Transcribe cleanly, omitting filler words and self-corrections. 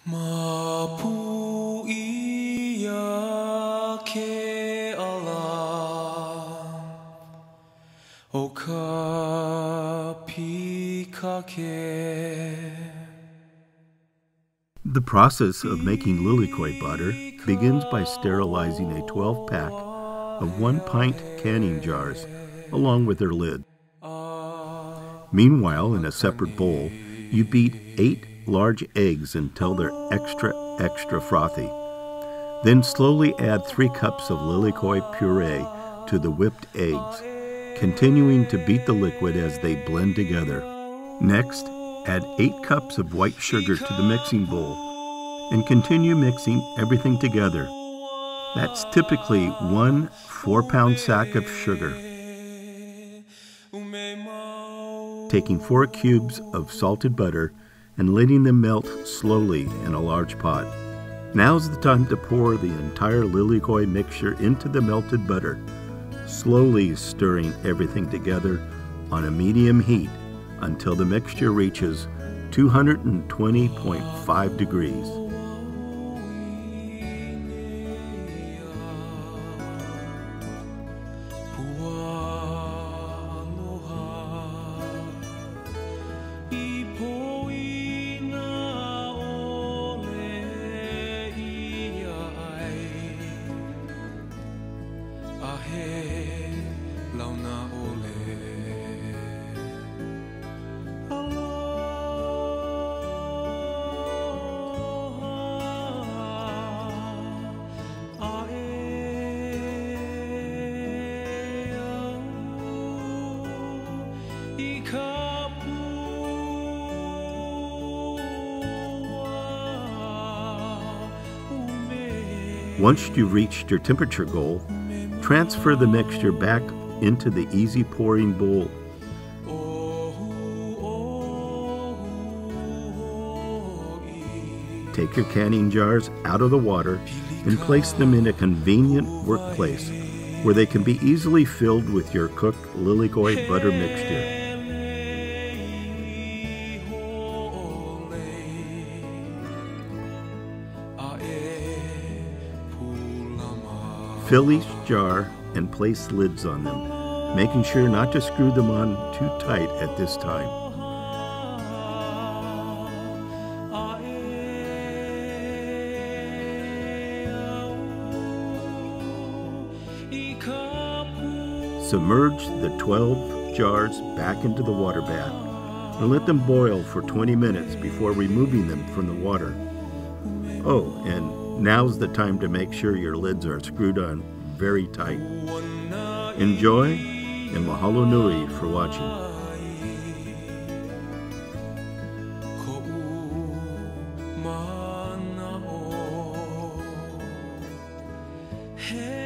Mapuia ke ala o ka pikake. The process of making lilikoi butter begins by sterilizing a 12-pack of 1-pint canning jars along with their lid. Meanwhile, in a separate bowl, you beat 8 large eggs until they're extra frothy. Then slowly add 3 cups of lilikoi puree to the whipped eggs, continuing to beat the liquid as they blend together. Next, add 8 cups of white sugar to the mixing bowl and continue mixing everything together. That's typically 1 4-pound sack of sugar. Taking 4 cubes of salted butter and letting them melt slowly in a large pot. Now's the time to pour the entire lilikoi mixture into the melted butter, slowly stirring everything together on a medium heat until the mixture reaches 220.5 degrees. Once you've reached your temperature goal, transfer the mixture back into the easy pouring bowl. Take your canning jars out of the water and place them in a convenient workplace where they can be easily filled with your cooked lilikoi butter mixture. Fill each jar and place lids on them, making sure not to screw them on too tight at this time. Submerge the 12 jars back into the water bath and let them boil for 20 minutes before removing them from the water. Oh, and now's the time to make sure your lids are screwed on very tight. Enjoy, and mahalo nui for watching. Hey